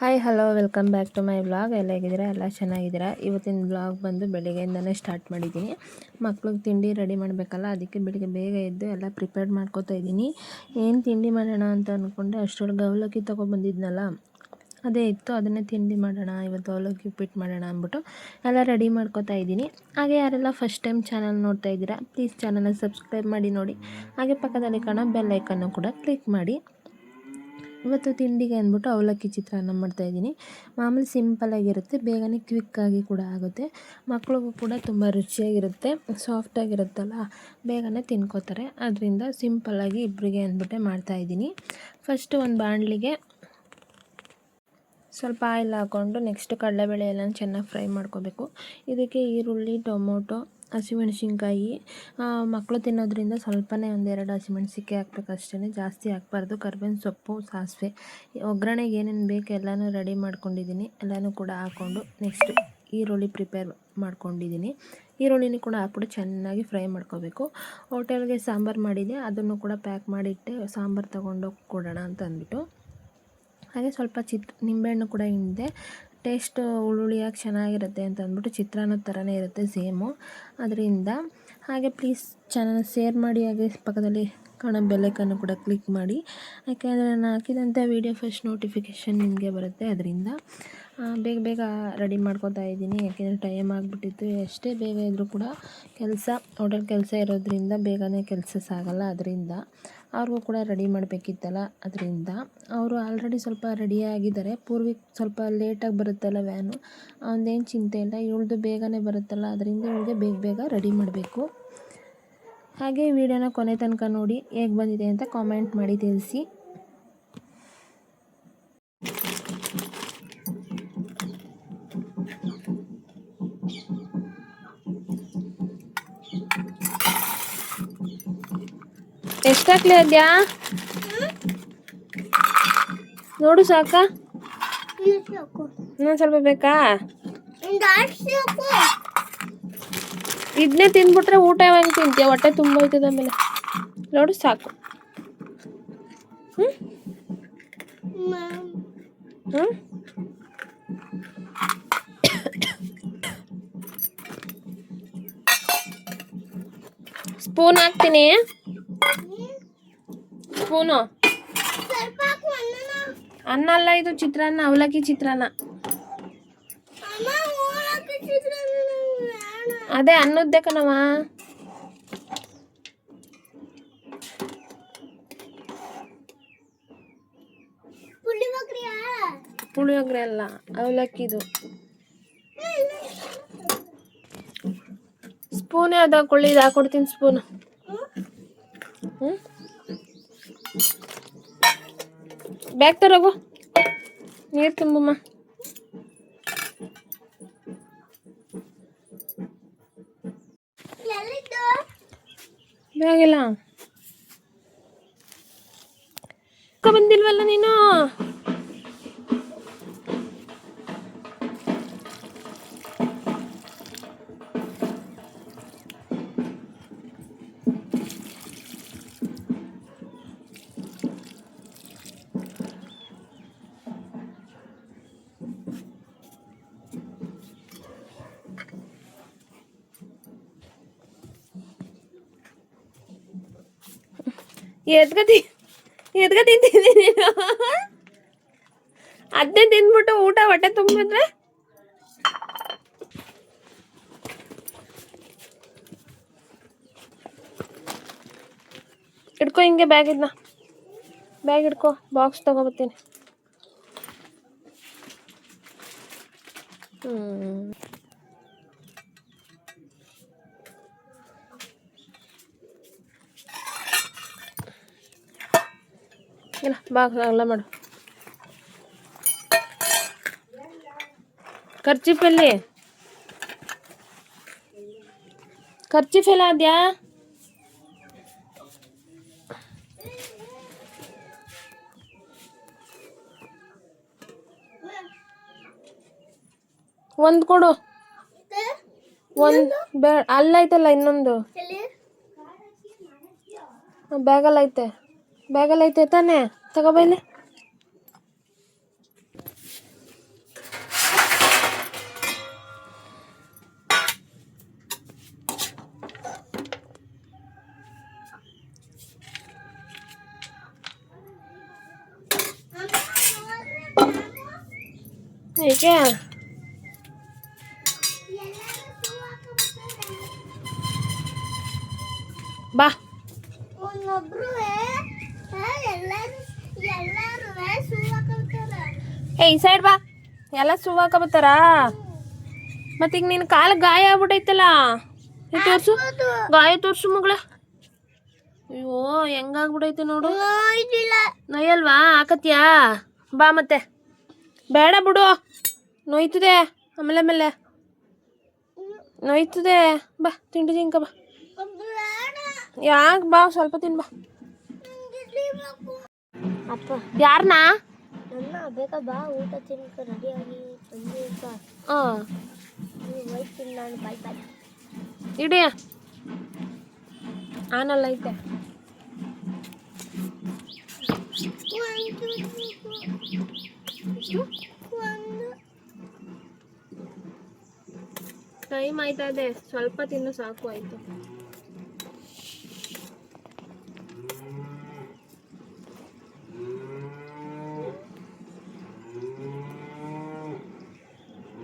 Hi hello welcome back to my vlog. ಎಲ್ಲ ಹೇಗಿದ್ದೀರಾ? ಎಲ್ಲ ಚೆನ್ನಾಗಿದ್ದೀರಾ? ಇವತ್ತಿನ ವ್ಲಾಗ್ ಬಂದು ಬೆಳಿಗ್ಗೆಯಿಂದನೇ ಸ್ಟಾರ್ಟ್ ಮಾಡಿದ್ದೀನಿ. ಮಕ್ಳಿಗೆ ತಿಂಡಿ ರೆಡಿ ಮಾಡಬೇಕಲ್ಲ, ಅದಕ್ಕೆ ಬೆಳಿಗ್ಗೆ ಬೇಗ ಎದ್ದು ಎಲ್ಲ ಪ್ರಿಪೇರ್ ಮಾಡ್ಕೋತಾ ಇದ್ದೀನಿ. ಏನು ತಿಂಡಿ ಮಾಡೋಣ ಅಂತ ಅಂದ್ಕೊಂಡೆ, ಅಷ್ಟರೊಳಗೆ ಅವಲಕ್ಕಿ ತೊಗೊಬಂದಿದ್ನಲ್ಲ, ಅದೇ ಇತ್ತು. ಅದನ್ನೇ ತಿಂಡಿ ಮಾಡೋಣ, ಇವತ್ತು ಅವಲಕ್ಕಿ ಉಪ್ಪಿಟ್ಟು ಮಾಡೋಣ ಅಂದ್ಬಿಟ್ಟು ಎಲ್ಲ ರೆಡಿ ಮಾಡ್ಕೋತಾ ಇದ್ದೀನಿ. ಹಾಗೆ ಯಾರೆಲ್ಲ ಫಸ್ಟ್ ಟೈಮ್ ಚಾನಲ್ ನೋಡ್ತಾ ಇದ್ದೀರಾ, ಪ್ಲೀಸ್ ಚಾನಲ್ನ ಸಬ್ಸ್ಕ್ರೈಬ್ ಮಾಡಿ ನೋಡಿ. ಹಾಗೆ ಪಕ್ಕದಲ್ಲಿ ಕಾಣೋ ಬೆಲ್ ಐಕನ್ನು ಕೂಡ ಕ್ಲಿಕ್ ಮಾಡಿ. ಇವತ್ತು ತಿಂಡಿಗೆ ಅಂದ್ಬಿಟ್ಟು ಅವಲಕ್ಕಿ ಚಿತ್ರಾನ್ನ ಮಾಡ್ತಾಯಿದ್ದೀನಿ. ಮಾಮೂಲಿ ಸಿಂಪಲ್ಲಾಗಿರುತ್ತೆ, ಬೇಗನೆ ಕ್ವಿಕ್ಕಾಗಿ ಕೂಡ ಆಗುತ್ತೆ. ಮಕ್ಳಿಗೂ ಕೂಡ ತುಂಬ ರುಚಿಯಾಗಿರುತ್ತೆ, ಸಾಫ್ಟಾಗಿರುತ್ತಲ್ಲ, ಬೇಗನೆ ತಿನ್ಕೋತಾರೆ. ಅದರಿಂದ ಸಿಂಪಲ್ಲಾಗಿ ಇಬ್ಬರಿಗೆ ಅಂದ್ಬಿಟ್ಟೆ ಮಾಡ್ತಾಯಿದ್ದೀನಿ. ಫಸ್ಟು ಒಂದು ಬಾಣಲಿಗೆ ಸ್ವಲ್ಪ ಆಯಿಲ್ ಹಾಕ್ಕೊಂಡು ನೆಕ್ಸ್ಟ್ ಕಡಲೆಬೇಳೆ ಎಲ್ಲ ಚೆನ್ನಾಗಿ ಫ್ರೈ ಮಾಡ್ಕೋಬೇಕು. ಇದಕ್ಕೆ ಈರುಳ್ಳಿ, ಟೊಮೊಟೊ, ಹಸಿಮೆಣಸಿನ್ಕಾಯಿ, ಮಕ್ಕಳು ತಿನ್ನೋದ್ರಿಂದ ಸ್ವಲ್ಪನೇ ಒಂದೆರಡು ಹಸಿಮೆಣಸಿನ್ಕಾಯಿ ಹಾಕ್ಬೇಕು ಅಷ್ಟೇ, ಜಾಸ್ತಿ ಹಾಕ್ಬಾರ್ದು. ಕರ್ಬೇವಿನ ಸೊಪ್ಪು, ಸಾಸಿವೆ, ಒಗ್ಗರಣೆಗೆ ಏನೇನು ಬೇಕು ಎಲ್ಲನೂ ರೆಡಿ ಮಾಡ್ಕೊಂಡಿದ್ದೀನಿ. ಎಲ್ಲನೂ ಕೂಡ ಹಾಕ್ಕೊಂಡು ನೆಕ್ಸ್ಟ್ ಈರುಳ್ಳಿ ಪ್ರಿಪೇರ್ ಮಾಡ್ಕೊಂಡಿದ್ದೀನಿ. ಈರುಳ್ಳಿನೂ ಕೂಡ ಹಾಕ್ಬಿಟ್ಟು ಚೆನ್ನಾಗಿ ಫ್ರೈ ಮಾಡ್ಕೋಬೇಕು. ಹೋಟೆಲ್ಗೆ ಸಾಂಬಾರು ಮಾಡಿದ್ದೆ, ಅದನ್ನು ಕೂಡ ಪ್ಯಾಕ್ ಮಾಡಿಟ್ಟೆ, ಸಾಂಬಾರು ತೊಗೊಂಡೋಗಿ ಕೊಡೋಣ ಅಂತ ಅಂದ್ಬಿಟ್ಟು. ಹಾಗೆ ಸ್ವಲ್ಪ ನಿಂಬೆಹಣ್ಣು ಕೂಡ ಹಿಂಡಿದೆ. ಟೇಸ್ಟು ಹುಳಿಯಾಗಿ ಚೆನ್ನಾಗಿರುತ್ತೆ ಅಂತ ಅಂದ್ಬಿಟ್ಟು ಚಿತ್ರಾನ್ನದ ಥರನೇ ಇರುತ್ತೆ ಸೇಮು. ಅದರಿಂದ ಹಾಗೆ ಪ್ಲೀಸ್ ಚಾನಲ್ ಶೇರ್ ಮಾಡಿ, ಹಾಗೆ ಪಕ್ಕದಲ್ಲಿ ಕಾಣೋ ಬೆಲ್ಲೈಕನ್ನು ಕೂಡ ಕ್ಲಿಕ್ ಮಾಡಿ. ಯಾಕೆಂದರೆ ನಾನು ಹಾಕಿದಂಥ ವೀಡಿಯೋ ಫಸ್ಟ್ ನೋಟಿಫಿಕೇಷನ್ ನಿಮಗೆ ಬರುತ್ತೆ. ಅದರಿಂದ ಬೇಗ ಬೇಗ ರೆಡಿ ಮಾಡ್ಕೊತಾ ಇದ್ದೀನಿ, ಯಾಕೆಂದರೆ ಟೈಮ್ ಆಗಿಬಿಟ್ಟಿತ್ತು. ಎಷ್ಟೇ ಬೇಗ ಇದ್ದರೂ ಕೂಡ ಹೋಟೆಲ್ ಕೆಲಸ ಇರೋದ್ರಿಂದ ಬೇಗನೆ ಕೆಲಸ ಸಾಗಲ್ಲ. ಅದರಿಂದ ಅವ್ರಿಗೂ ಕೂಡ ರೆಡಿ ಮಾಡಬೇಕಿತ್ತಲ್ಲ, ಅದರಿಂದ ಅವರು ಆಲ್ರೆಡಿ ಸ್ವಲ್ಪ ರೆಡಿಯಾಗಿದ್ದಾರೆ. ಪೂರ್ವಿಕ್ ಸ್ವಲ್ಪ ಲೇಟಾಗಿ ಬರುತ್ತಲ್ಲ ವ್ಯಾನು, ಅವನದೇನು ಚಿಂತೆ ಇಲ್ಲ, ಇವಳದು ಬೇಗನೆ ಬರುತ್ತಲ್ಲ, ಅದರಿಂದ ಇವಳಿಗೆ ಬೇಗ ಬೇಗ ರೆಡಿ ಮಾಡಬೇಕು. ಹಾಗೆ ವಿಡಿಯೋನ ಕೊನೆ ತನಕ ನೋಡಿ, ಹೇಗೆ ಬಂದಿದೆ ಅಂತ ಕಾಮೆಂಟ್ ಮಾಡಿ ತಿಳಿಸಿ. ಎಷ್ಟಾಗ್ಲಿ ಅದ್ಯಾ ನೋಡು, ಸಾಕಾ? ಇನ್ನೊಂದು ಸ್ವಲ್ಪ ಬೇಕಾ? ಇದನ್ನೇ ತಿಂದ್ಬಿಟ್ರೆ ಊಟ ಯಾವಾಗ ತಿಂತೀಯ? ಹೊಟ್ಟೆ ತುಂಬ ಹೋಯ್ತದ ಆಮೇಲೆ. ನೋಡು, ಸಾಕು. ಸ್ಪೂನ್ ಹಾಕ್ತೀನಿ. ಸ್ಪೂನು ಅನ್ನ ಅಲ್ಲ, ಇದು ಚಿತ್ರಾನ್ನ, ಅವಲಕ್ಕಿ ಚಿತ್ರಾನ್ನ. ಅದೇ ಅನ್ನದ್ದೇ ಕಣವ. ಪುಳಿಯೋಗರೆ ಅಲ್ಲ, ಅವಲಕ್ಕಿದು. ಸ್ಪೂನೇ ಅದು ಹಾಕೊಳ್ಳಿ, ಇದು ಹಾಕೊಡ್ತೀನಿ ಸ್ಪೂನು. ಬ್ಯಾಗ್ ತರೋಗು, ನೀರು ತುಂಬಮ್ಮ. ಬ್ಯಾಗಿಲ್ಲ ಬಂದಿಲ್ವಲ್ಲ ನೀನು. ಎದ್ಗ ತಿಂತೀನಿ ನೀನು. ಅದನ್ನೇ ತಿಂದ್ಬಿಟ್ಟು ಊಟ ಹೊಟ್ಟೆ ತುಂಬಿದ್ರೆ ಇಡ್ಕೊ ಹಿಂಗೆ ಬ್ಯಾಗ್ ಇಡ್ಕೊ, ಬಾಕ್ಸ್ ತಗೋಬರ್ತೀನಿ. ಇಲ್ಲ, ಬಾಕ್ಸ್ ಎಲ್ಲ ಮಾಡು. ಖರ್ಚಿಫೆಲ್ಲಿ ಅದ್ಯಾ? ಒಂದು ಕೊಡು. ಒಂದು ಅಲ್ಲೈತಲ್ಲ ಇನ್ನೊಂದು, ಬ್ಯಾಗಲ್ಲಿ ಐತೆ ತಾನೇ, ತಗೋಬೈಲಿ. ಏಕೆ ಬಾ ಏ ಈ ಸೈಡ್ ಬಾ ಎಲ್ಲ ಶೂ ಹಾಕಬತ್ತಾರ ಮತ್ತೆ ಈಗ ನಿನ್ನ ಕಾಲು ಗಾಯ ಆಗ್ಬಿಟ್ಟೈತಲ್ಲ ತೋರ್ಸು ಗಾಯ ತೋರ್ಸು ಮಗಳ ಅಯ್ಯೋ ಹೆಂಗಾಗ್ಬಿಟ್ಟೈತೆ ನೋಡು ನೋಯಲ್ವಾ ಹಾಕತ್ಯಾ ಬಾ ಮತ್ತೆ ಬೇಡ ಬಿಡು ನೋಯ್ತದೆ ಆಮೇಲೆ ನೋಯ್ತದೆ ಬಾ ತಿಂಡಿ ತಿನ್ಕ ಬಾ ಯಾಕೆ ಬಾ ಸ್ವಲ್ಪ ತಿನ್ ಬಾ ಅಪ್ಪ ಯಾರನ್ನ ಬೇಕಾ ಬಾ ಊಟ ತಿನ್ಕ ರೆಡಿಯಾಗಿ ಹಾಂ ನಾನು ಬಾಯ್ ಬಾಯ್ ಇಡಿ ಆನಲ್ಲ ಐತೆ ಟೈಮ್ ಆಯ್ತಾ ಇದೆ ಸ್ವಲ್ಪ ತಿನ್ನು ಸಾಕು ಆಯ್ತು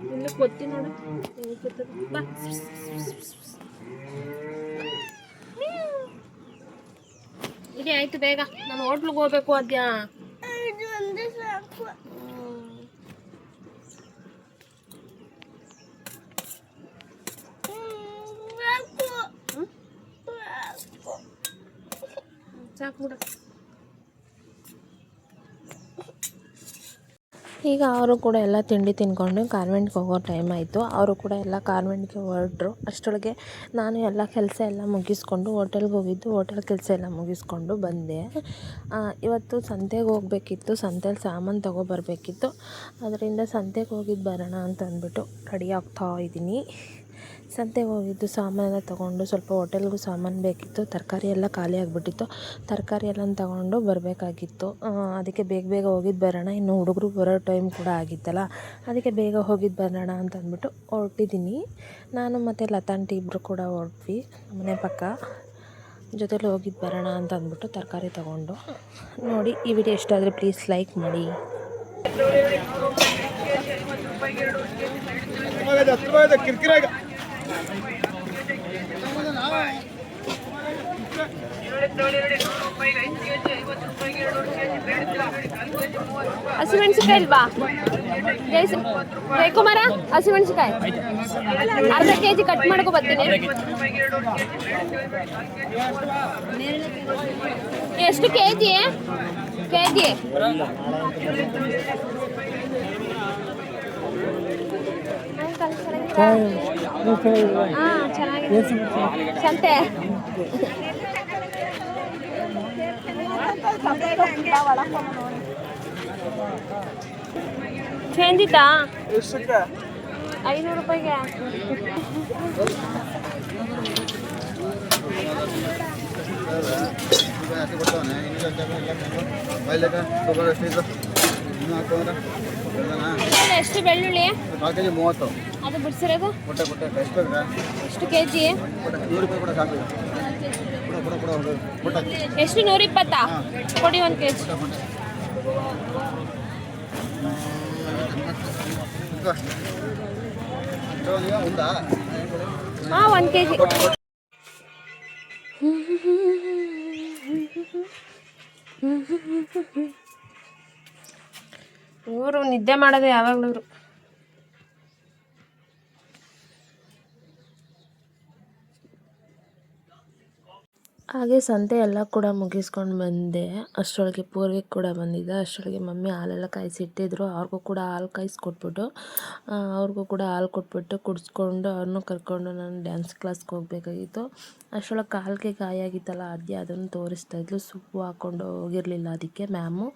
ಇನ್ನು ಗೊತ್ತಿ ನೋಡು ಬಾ ಇಡಿ ಆಯ್ತು ಬೇಗ ನಾನು ಹೋಟ್ಲಿಗೆ ಹೋಗ್ಬೇಕು ಅದ್ಯಾ ಸಾಕು ಬಿಡು ಈಗ ಅವರು ಕೂಡ ಎಲ್ಲ ತಿಂಡಿ ತಿನ್ಕೊಂಡು ಕಾನ್ವೆಂಟ್ಗೆ ಹೋಗೋ ಟೈಮ್ ಆಯಿತು ಅವರು ಕೂಡ ಎಲ್ಲ ಕಾನ್ವೆಂಟ್ಗೆ ಹೊರಟ್ರು ಅಷ್ಟರೊಳಗೆ ನಾನು ಎಲ್ಲ ಕೆಲಸ ಎಲ್ಲ ಮುಗಿಸ್ಕೊಂಡು ಹೋಟೆಲ್ಗೆ ಹೋಗಿದ್ದು ಹೋಟೆಲ್ ಕೆಲಸ ಎಲ್ಲ ಮುಗಿಸ್ಕೊಂಡು ಬಂದೆ ಇವತ್ತು ಸಂತೆಗೆ ಹೋಗಬೇಕಿತ್ತು ಸಂತೆಲಿ ಸಾಮಾನು ತೊಗೊಬರ್ಬೇಕಿತ್ತು ಅದರಿಂದ ಸಂತೆಗೆ ಹೋಗಿದ್ದು ಬರೋಣ ಅಂತ ಅಂದ್ಬಿಟ್ಟು ರೆಡಿ ಆಗ್ತಾ ಇದ್ದೀನಿ ಸಂತೆಗೆ ಹೋಗಿದ್ದು ಸಾಮಾನೆಲ್ಲ ತೊಗೊಂಡು ಸ್ವಲ್ಪ ಹೋಟೆಲ್ಗೂ ಸಾಮಾನು ಬೇಕಿತ್ತು ತರಕಾರಿ ಎಲ್ಲ ಖಾಲಿ ಆಗಿಬಿಟ್ಟಿತ್ತು ತರಕಾರಿ ಎಲ್ಲ ತೊಗೊಂಡು ಬರಬೇಕಾಗಿತ್ತು ಅದಕ್ಕೆ ಬೇಗ ಹೋಗಿದ್ದು ಬರೋಣ ಇನ್ನು ಹುಡುಗರು ಬರೋ ಟೈಮ್ ಕೂಡ ಆಗಿತ್ತಲ್ಲ ಅದಕ್ಕೆ ಬೇಗ ಹೋಗಿದ್ದು ಬರೋಣ ಅಂತ ಅಂದ್ಬಿಟ್ಟು ಹೊರಟಿದ್ದೀನಿ ನಾನು ಮತ್ತು ಲತಾಂಟಿ ಇಬ್ಬರು ಕೂಡ ಹೊರಟ್ವಿ ಮನೆ ಪಕ್ಕ ಜೊತೆಲಿ ಹೋಗಿದ್ದು ಬರೋಣ ಅಂತ ಅಂದ್ಬಿಟ್ಟು ತರಕಾರಿ ತೊಗೊಂಡು ನೋಡಿ ಈ ವಿಡಿಯೋ ಇಷ್ಟ ಆದರೆ ಪ್ಲೀಸ್ ಲೈಕ್ ಮಾಡಿ ಹಸಿಮೆಣಸಿಕಾಯಿ ಇಲ್ವಾ ಜಯಕುಮಾರ ಹಸಿಮೆಣಸಿಕಾಯಿ ಅರ್ಧ ಕೆಜಿ ಕಟ್ ಮಾಡ್ಕೊ ಬರ್ತೀನಿ ಎಷ್ಟು ಕೆಜಿ ಚೆನ್ನಾಗಿದೆ ಸಂತೆ ಚೇಂಜ್ ಇತ್ತಾ 500 ರೂಪಾಯಿಗೆ ಎಷ್ಟು ಬೆಳ್ಳುಳ್ಳಿ 30 ಅದು ಬಿಡಿಸಿರೋದು ಎಷ್ಟು ಕೆಜಿ ಎಷ್ಟು 120 ಕೊಡಿ 1 ಕೆಜಿ ಹಾಂ 1 ಕೆಜಿ ಇವರು ನಿದ್ದೆ ಮಾಡೋದು ಯಾವಾಗಲೂ ಹಾಗೆ ಸಂತೆ ಎಲ್ಲ ಕೂಡ ಮುಗಿಸ್ಕೊಂಡು ಬಂದೆ ಅಷ್ಟರೊಳಗೆ ಪೂರ್ವಿಕ್ ಕೂಡ ಬಂದಿದ್ದೆ ಅಷ್ಟರೊಳಗೆ ಮಮ್ಮಿ ಹಾಲೆಲ್ಲ ಕಾಯಿಸಿಟ್ಟಿದ್ರು ಅವ್ರಿಗೂ ಕೂಡ ಹಾಲು ಕಾಯಿಸ್ಕೊಟ್ಬಿಟ್ಟು ಅವ್ರಿಗೂ ಕೂಡ ಹಾಲು ಕೊಟ್ಬಿಟ್ಟು ಕುಡಿಸ್ಕೊಂಡು ಅವ್ರನ್ನೂ ಕರ್ಕೊಂಡು ನಾನು ಡ್ಯಾನ್ಸ್ ಕ್ಲಾಸ್ಗೆ ಹೋಗಬೇಕಾಗಿತ್ತು ಅಷ್ಟರೊಳಗೆ ಕಾಲಿಗೆ ಗಾಯ ಆಗಿತ್ತಲ್ಲ ಅದೇ ಅದನ್ನು ತೋರಿಸ್ತಾಯಿದ್ಲು ಸೊಪ್ಪು ಹಾಕ್ಕೊಂಡು ಹೋಗಿರಲಿಲ್ಲ ಅದಕ್ಕೆ ಮ್ಯಾಮು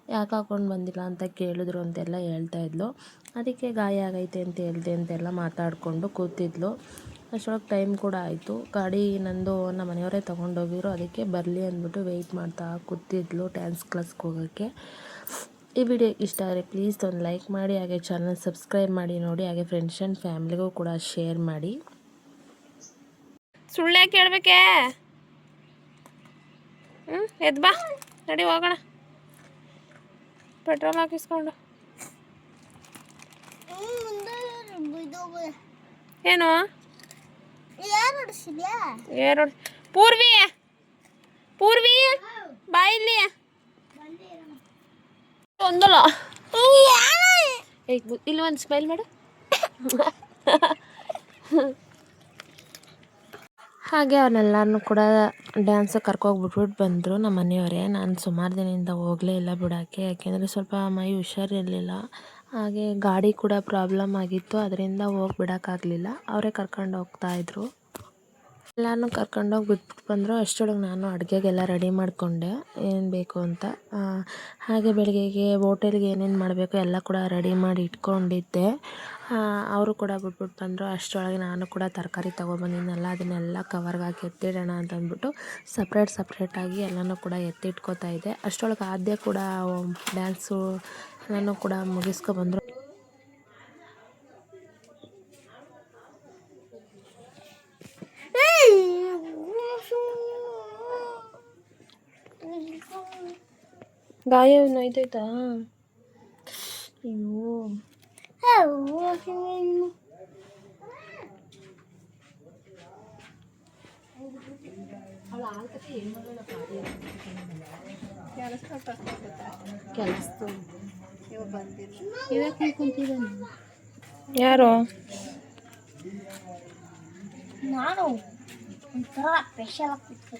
ಯಾಕೆ ಹಾಕ್ಕೊಂಡು ಬಂದಿಲ್ಲ ಅಂತ ಕೇಳಿದ್ರು ಅಂತೆಲ್ಲ ಹೇಳ್ತಾಯಿದ್ಲು ಅದಕ್ಕೆ ಗಾಯ ಆಗೈತೆ ಅಂತ ಹೇಳ್ದೆ ಅಂತೆಲ್ಲ ಮಾತಾಡಿಕೊಂಡು ಕೂತಿದ್ಲು ಅಷ್ಟರೊಳಗೆ ಟೈಮ್ ಕೂಡ ಆಯಿತು ಗಾಡಿ ನಂದು ನಮ್ಮ ಮನೆಯವರೇ ತೊಗೊಂಡೋಗಿದ್ರು ಅದಕ್ಕೆ ಬರಲಿ ಅಂದ್ಬಿಟ್ಟು ವೆಯ್ಟ್ ಮಾಡ್ತಾ ಕೂತಿದ್ಲು ಡ್ಯಾನ್ಸ್ ಕ್ಲಾಸ್ಗೆ ಹೋಗೋಕ್ಕೆ ಈ ವಿಡಿಯೋ ಇಷ್ಟ ಆದರೆ ಪ್ಲೀಸ್ ಒಂದು ಲೈಕ್ ಮಾಡಿ ಹಾಗೆ ಚಾನಲ್ ಸಬ್ಸ್ಕ್ರೈಬ್ ಮಾಡಿ ನೋಡಿ ಹಾಗೆ ಫ್ರೆಂಡ್ಸ್ ಆ್ಯಂಡ್ ಫ್ಯಾಮ್ಲಿಗೂ ಕೂಡ ಶೇರ್ ಮಾಡಿ ಸುಳ್ಳೆ ಕೇಳಬೇಕೇ ಎದ್ದು ಬಾ ನಡಿ ಹೋಗೋಣ ಪೆಟ್ರೋಲ್ ಹಾಕಿಸ್ಕೊಂಡು ಏನು ಏರು ಪೂರ್ವಿ ಪೂರ್ವಿ ಬಾಯಿಲಿ ಒಂದಲ್ಲ ಇಲ್ಲಿ ಒಂದು ಸ್ಮೈಲ್ ಮಾಡು. ಹಾಗೆ ಅವ್ರನ್ನೆಲ್ಲರನ್ನೂ ಕೂಡ ಡ್ಯಾನ್ಸಿಗೆ ಕರ್ಕೋಗ್ಬಿಟ್ಬಿಟ್ಟು ಬಂದರು ನಮ್ಮ ಮನೆಯವರೇ. ನಾನು ಸುಮಾರು ದಿನದಿಂದ ಹೋಗಲೇ ಇಲ್ಲ ಬಿಡೋಕ್ಕೆ, ಯಾಕೆಂದರೆ ಸ್ವಲ್ಪ ಮೈ ಹುಷಾರಿರಲಿಲ್ಲ. ಹಾಗೆ ಗಾಡಿ ಕೂಡ ಪ್ರಾಬ್ಲಮ್ ಆಗಿತ್ತು, ಅದರಿಂದ ಹೋಗಿ ಬಿಡೋಕ್ಕಾಗಲಿಲ್ಲ. ಅವರೇ ಕರ್ಕೊಂಡು ಹೋಗ್ತಾಯಿದ್ರು. ಎಲ್ಲನೂ ಕರ್ಕೊಂಡೋಗಿ ಬಿಟ್ಬಿಟ್ಟು ಬಂದರು. ಅಷ್ಟರೊಳಗೆ ನಾನು ಅಡುಗೆಗೆಲ್ಲ ರೆಡಿ ಮಾಡಿಕೊಂಡೆ ಏನು ಬೇಕು ಅಂತ. ಹಾಗೆ ಬೆಳಗ್ಗೆಗೆ ಹೋಟೆಲ್ಗೆ ಏನೇನು ಮಾಡಬೇಕು ಎಲ್ಲ ಕೂಡ ರೆಡಿ ಮಾಡಿ ಇಟ್ಕೊಂಡಿದ್ದೆ. ಅವರು ಕೂಡ ಬಿಟ್ಬಿಟ್ಟು ಬಂದರು. ಅಷ್ಟರೊಳಗೆ ನಾನು ಕೂಡ ತರಕಾರಿ ತೊಗೊಬಂದಿದ್ನಲ್ಲ ಅದನ್ನೆಲ್ಲ ಕವರ್ಗೆ ಹಾಕಿ ಎತ್ತಿಡೋಣ ಅಂತಂದ್ಬಿಟ್ಟು ಸಪ್ರೇಟಾಗಿ ಎಲ್ಲನೂ ಕೂಡ ಎತ್ತಿಟ್ಕೋತಾ ಇದ್ದೆ. ಅಷ್ಟರೊಳಗೆ ಆದ್ಯ ಕೂಡ ಡ್ಯಾನ್ಸು ಎಲ್ಲನೂ ಕೂಡ ಮುಗಿಸ್ಕೊಬಂದರು. ಗಾಯ ನೋಯ್ತೈತಾ? ಅಯ್ಯೋ ಯಾರು ನಾನು ಒಂಥರ ಸ್ಪೆಷಲ್ ಆಗ್ತಿತ್ತು.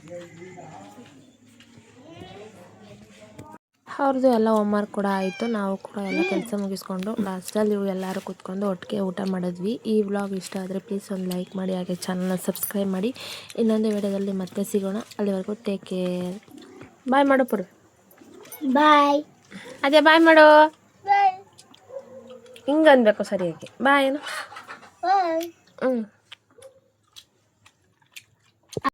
ಅವ್ರದ್ದು ಎಲ್ಲ ಹೋಮ್ವರ್ಕ್ ಕೂಡ ಆಯಿತು. ನಾವು ಕೂಡ ಎಲ್ಲ ಕೆಲಸ ಮುಗಿಸ್ಕೊಂಡು ಲಾಸ್ಟಲ್ಲಿ ಇವು ಎಲ್ಲರೂ ಕೂತ್ಕೊಂಡು ಒಟ್ಟಿಗೆ ಊಟ ಮಾಡಿದ್ವಿ. ಈ ವ್ಲಾಗ್ ಇಷ್ಟ ಆದರೆ ಪ್ಲೀಸ್ ಒಂದು ಲೈಕ್ ಮಾಡಿ, ಹಾಗೆ ಚಾನಲ್ನ ಸಬ್ಸ್ಕ್ರೈಬ್ ಮಾಡಿ. ಇನ್ನೊಂದು ವಿಡಿಯೋದಲ್ಲಿ ಮತ್ತೆ ಸಿಗೋಣ. ಅಲ್ಲಿವರೆಗೂ ಟೇಕ್ ಕೇರ್. ಬಾಯ್ ಮಾಡು ಪುರು. ಬಾಯ್. ಅದೇ ಬಾಯ್ ಮಾಡು. ಬಾಯ್. ಹಿಂಗೆ ಅನ್ಬೇಕು ಸರಿಯಾಗಿ. ಬಾಯ್ ಏನು. ಬಾಯ್.